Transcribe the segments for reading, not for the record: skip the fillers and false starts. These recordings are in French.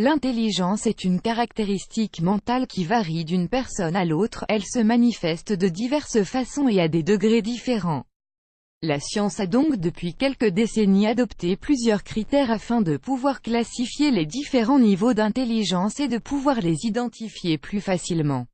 L'intelligence est une caractéristique mentale qui varie d'une personne à l'autre, elle se manifeste de diverses façons et à des degrés différents. La science a donc depuis quelques décennies adopté plusieurs critères afin de pouvoir classifier les différents niveaux d'intelligence et de pouvoir les identifier plus facilement.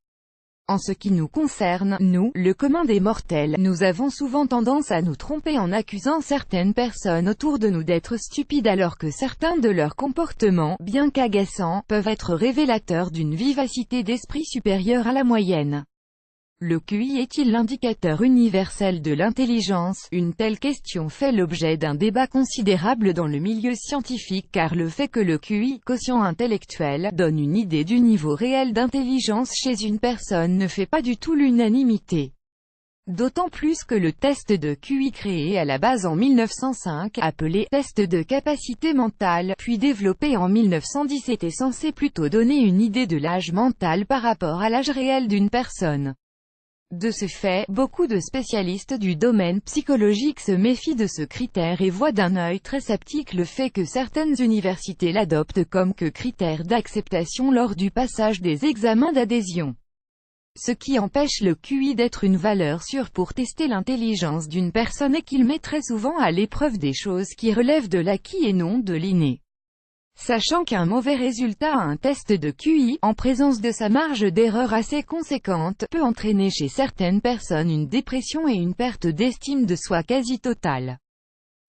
En ce qui nous concerne, nous, le commun des mortels, nous avons souvent tendance à nous tromper en accusant certaines personnes autour de nous d'être stupides alors que certains de leurs comportements, bien qu'agaçants, peuvent être révélateurs d'une vivacité d'esprit supérieure à la moyenne. Le QI est-il l'indicateur universel de l'intelligence? Une telle question fait l'objet d'un débat considérable dans le milieu scientifique car le fait que le QI, quotient intellectuel, donne une idée du niveau réel d'intelligence chez une personne ne fait pas du tout l'unanimité. D'autant plus que le test de QI créé à la base en 1905, appelé « test de capacité mentale », puis développé en 1910 était censé plutôt donner une idée de l'âge mental par rapport à l'âge réel d'une personne. De ce fait, beaucoup de spécialistes du domaine psychologique se méfient de ce critère et voient d'un œil très sceptique le fait que certaines universités l'adoptent comme que critère d'acceptation lors du passage des examens d'adhésion. Ce qui empêche le QI d'être une valeur sûre pour tester l'intelligence d'une personne et qu'il met très souvent à l'épreuve des choses qui relèvent de l'acquis et non de l'inné. Sachant qu'un mauvais résultat à un test de QI, en présence de sa marge d'erreur assez conséquente, peut entraîner chez certaines personnes une dépression et une perte d'estime de soi quasi totale.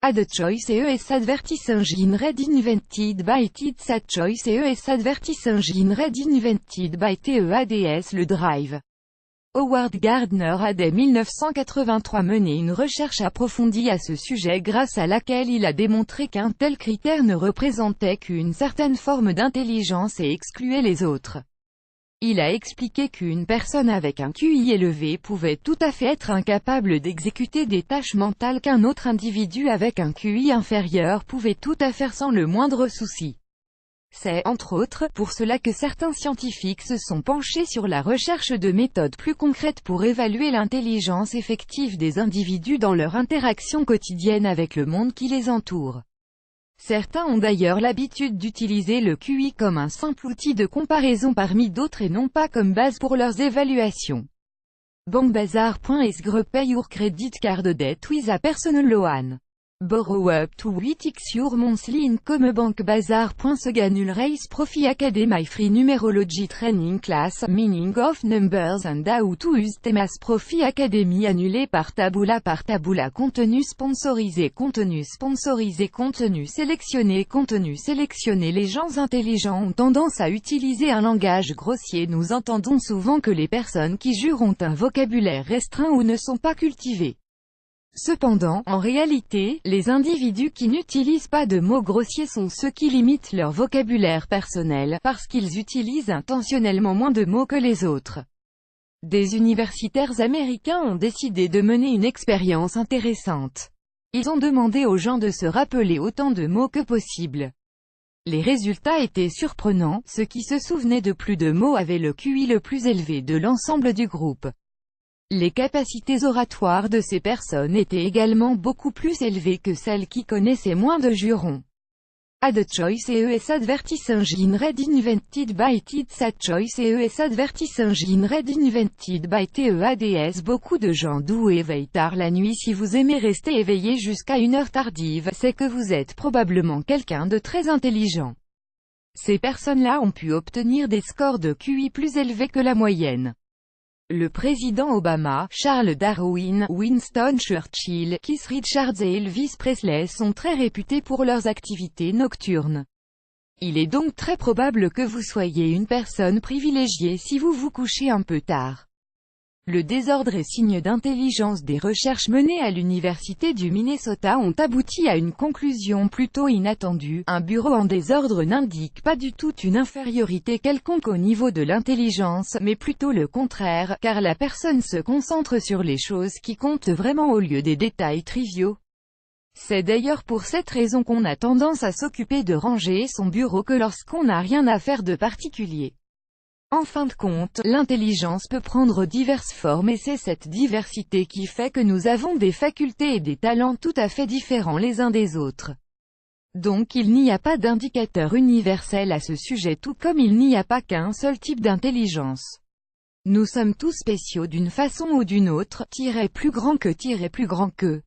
Ad choice ES advertis engine red invented by TEDS Ad choice ES advertis engine red invented by TEADS le Drive. Howard Gardner a dès 1983 mené une recherche approfondie à ce sujet grâce à laquelle il a démontré qu'un tel critère ne représentait qu'une certaine forme d'intelligence et excluait les autres. Il a expliqué qu'une personne avec un QI élevé pouvait tout à fait être incapable d'exécuter des tâches mentales qu'un autre individu avec un QI inférieur pouvait tout à faire sans le moindre souci. C'est, entre autres, pour cela que certains scientifiques se sont penchés sur la recherche de méthodes plus concrètes pour évaluer l'intelligence effective des individus dans leur interaction quotidienne avec le monde qui les entoure. Certains ont d'ailleurs l'habitude d'utiliser le QI comme un simple outil de comparaison parmi d'autres et non pas comme base pour leurs évaluations. Bankbazar.is Pay your credit card debt with a personal loan. Borrow up to 8x your monthly income. Bankbazar.se Race Profi Academy Free Numerology Training Class, Meaning of Numbers and How to Use Temas Profi Academy annulé par Taboola. Contenu sponsorisé. Contenu sélectionné. Contenu sélectionné. Les gens intelligents ont tendance à utiliser un langage grossier. Nous entendons souvent que les personnes qui jurent ont un vocabulaire restreint ou ne sont pas cultivées. Cependant, en réalité, les individus qui n'utilisent pas de mots grossiers sont ceux qui limitent leur vocabulaire personnel, parce qu'ils utilisent intentionnellement moins de mots que les autres. Des universitaires américains ont décidé de mener une expérience intéressante. Ils ont demandé aux gens de se rappeler autant de mots que possible. Les résultats étaient surprenants, ceux qui se souvenaient de plus de mots avaient le QI le plus élevé de l'ensemble du groupe. Les capacités oratoires de ces personnes étaient également beaucoup plus élevées que celles qui connaissaient moins de jurons. Ad choice ES advertis engine red invented by TEDS Ad choice ES advertis engine red invented by TEADS. Beaucoup de gens doués veillent tard la nuit. Si vous aimez rester éveillé jusqu'à une heure tardive, c'est que vous êtes probablement quelqu'un de très intelligent. Ces personnes-là ont pu obtenir des scores de QI plus élevés que la moyenne. Le président Obama, Charles Darwin, Winston Churchill, Keith Richards et Elvis Presley sont très réputés pour leurs activités nocturnes. Il est donc très probable que vous soyez une personne privilégiée si vous vous couchez un peu tard. Le désordre est signe d'intelligence. Des recherches menées à l'université du Minnesota ont abouti à une conclusion plutôt inattendue. Un bureau en désordre n'indique pas du tout une infériorité quelconque au niveau de l'intelligence, mais plutôt le contraire, car la personne se concentre sur les choses qui comptent vraiment au lieu des détails triviaux. C'est d'ailleurs pour cette raison qu'on a tendance à s'occuper de ranger son bureau que lorsqu'on n'a rien à faire de particulier. En fin de compte, l'intelligence peut prendre diverses formes et c'est cette diversité qui fait que nous avons des facultés et des talents tout à fait différents les uns des autres. Donc il n'y a pas d'indicateur universel à ce sujet, tout comme il n'y a pas qu'un seul type d'intelligence. Nous sommes tous spéciaux d'une façon ou d'une autre, plus grand que plus grand que.